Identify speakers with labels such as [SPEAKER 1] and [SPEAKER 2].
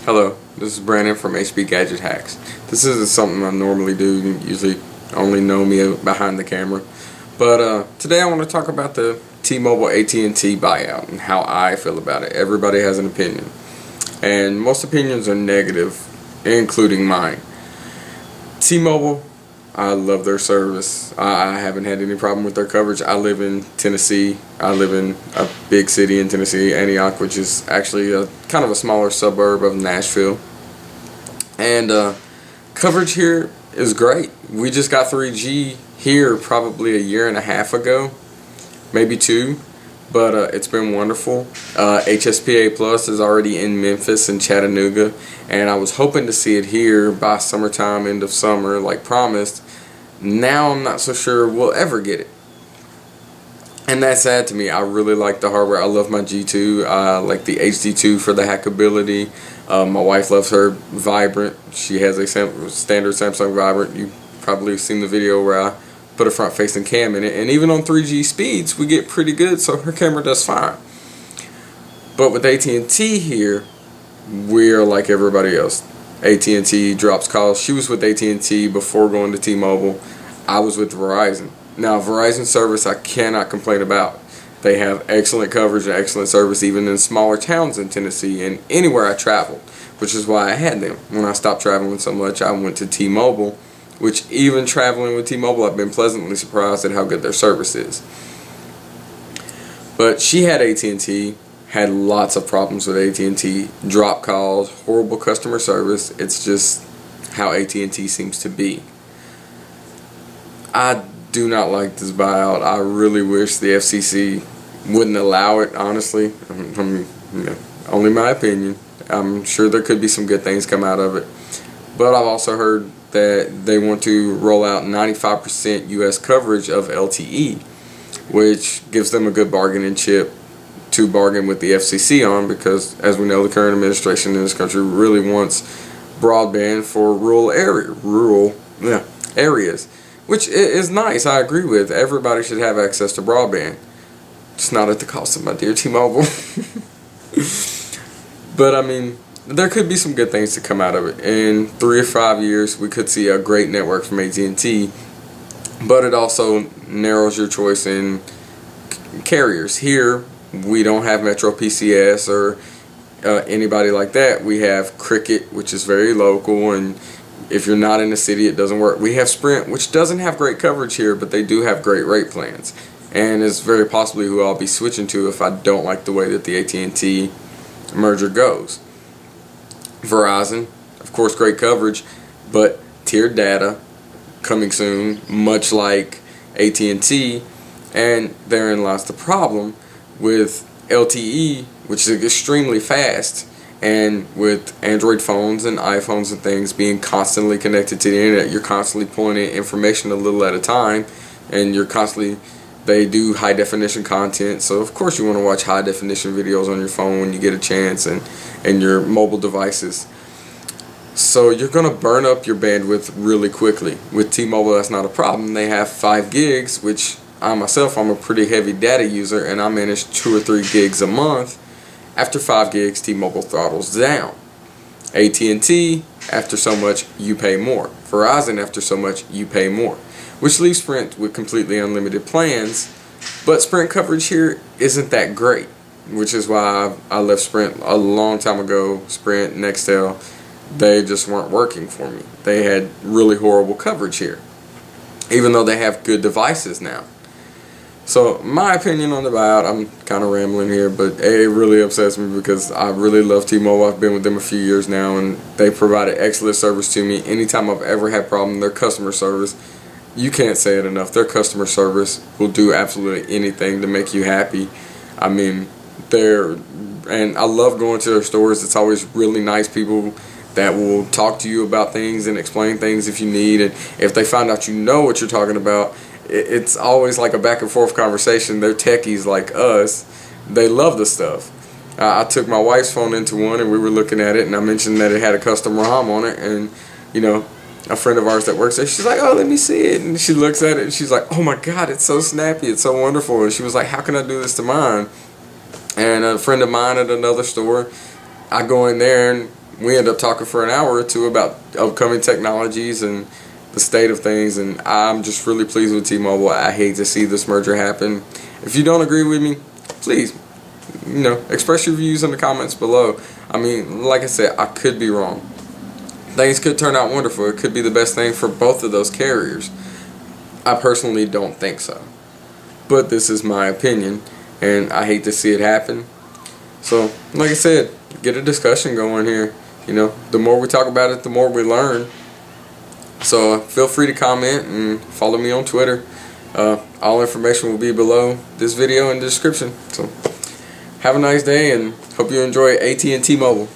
[SPEAKER 1] Hello, this is Brandon from HB Gadget Hacks. This isn't something I normally do. You usually only know me behind the camera. But today I want to talk about the T-Mobile AT&T buyout and how I feel about it. Everybody has an opinion. And most opinions are negative, including mine. T-Mobile, I love their service. I haven't had any problem with their coverage. I live in Tennessee. I live in a big city in Tennessee, Antioch, which is actually a kind of a smaller suburb of Nashville. And coverage here is great. We just got 3G here probably a year and a half ago, maybe two, but it's been wonderful. HSPA Plus is already in Memphis and Chattanooga, and I was hoping to see it here by summertime, end of summer, like promised. Now I'm not so sure we'll ever get it. And that's sad to me. I really like the hardware. I love my G2. I like the HD2 for the hackability. My wife loves her Vibrant. She has a standard Samsung Vibrant. You've probably seen the video where I put a front-facing cam in it. And even on 3G speeds, we get pretty good, so her camera does fine. But with AT&T here, we're like everybody else. AT&T drops calls. She was with AT&T before going to T-Mobile. I was with Verizon. Now, Verizon service I cannot complain about. They have excellent coverage and excellent service even in smaller towns in Tennessee and anywhere I traveled, which is why I had them. When I stopped traveling so much, I went to T-Mobile, which even traveling with T-Mobile, I've been pleasantly surprised at how good their service is. But she had AT&T, had lots of problems with AT&T, drop calls, horrible customer service. It's just how AT&T seems to be. I do not like this buyout. I really wish the FCC wouldn't allow it, honestly. Only my opinion. I'm sure there could be some good things come out of it. But I've also heard that they want to roll out 95% US coverage of LTE, which gives them a good bargaining chip to bargain with the FCC on, because as we know, the current administration in this country really wants broadband for rural areas, which is nice. I agree with. Everybody should have access to broadband, just not at the cost of my dear T-Mobile. But I mean, there could be some good things to come out of it. In 3 or 5 years, we could see a great network from AT&T, but it also narrows your choice in carriers. Here, we don't have Metro PCS or anybody like that. We have Cricket, which is very local, and if you're not in the city, it doesn't work. We have Sprint, which doesn't have great coverage here, but they do have great rate plans, and it's very possibly who I'll be switching to if I don't like the way that the AT&T merger goes. Verizon, of course, great coverage, but tiered data coming soon, much like AT&T, and therein lies the problem with LTE, which is extremely fast, and with Android phones and iPhones and things being constantly connected to the internet, you're constantly pulling in information a little at a time, and they do high definition content, so of course you want to watch high definition videos on your phone when you get a chance, and your mobile devices. So you're going to burn up your bandwidth really quickly. With T-Mobile, that's not a problem. They have 5 gigs, which I'm a pretty heavy data user, and I manage 2 or 3 gigs a month. After 5 gigs, T-Mobile throttles down. AT&T, after so much, you pay more. Verizon, after so much, you pay more. Which leaves Sprint with completely unlimited plans, but Sprint coverage here isn't that great, which is why I left Sprint a long time ago. Sprint, Nextel, they just weren't working for me. They had really horrible coverage here, even though they have good devices now. So my opinion on the buyout, I'm kind of rambling here, but it really upsets me because I really love T-Mobile. I've been with them a few years now, and they provided excellent service to me. Anytime I've ever had problem, their customer service, you can't say it enough. Their customer service will do absolutely anything to make you happy. I mean, and I love going to their stores. It's always really nice people that will talk to you about things and explain things if you need, and if they find out you know what you're talking about, it's always like a back and forth conversation. They're techies like us. They love the stuff. I took my wife's phone into one and we were looking at it, and I mentioned that it had a custom ROM on it, and a friend of ours that works there, she's like, oh, let me see it, and she looks at it and she's like, oh my god, it's so snappy, it's so wonderful, and she was like, how can I do this to mine? And a friend of mine at another store, I go in there and we end up talking for an hour or two about upcoming technologies and the state of things, and I'm just really pleased with T-Mobile. I hate to see this merger happen. If you don't agree with me, please, express your views in the comments below. I mean, like I said, I could be wrong. Things could turn out wonderful. It could be the best thing for both of those carriers. I personally don't think so, but this is my opinion, and I hate to see it happen. So, like I said, get a discussion going here. The more we talk about it, the more we learn. So feel free to comment and follow me on Twitter. All information will be below this video in the description. So have a nice day, and hope you enjoy AT&T Mobile.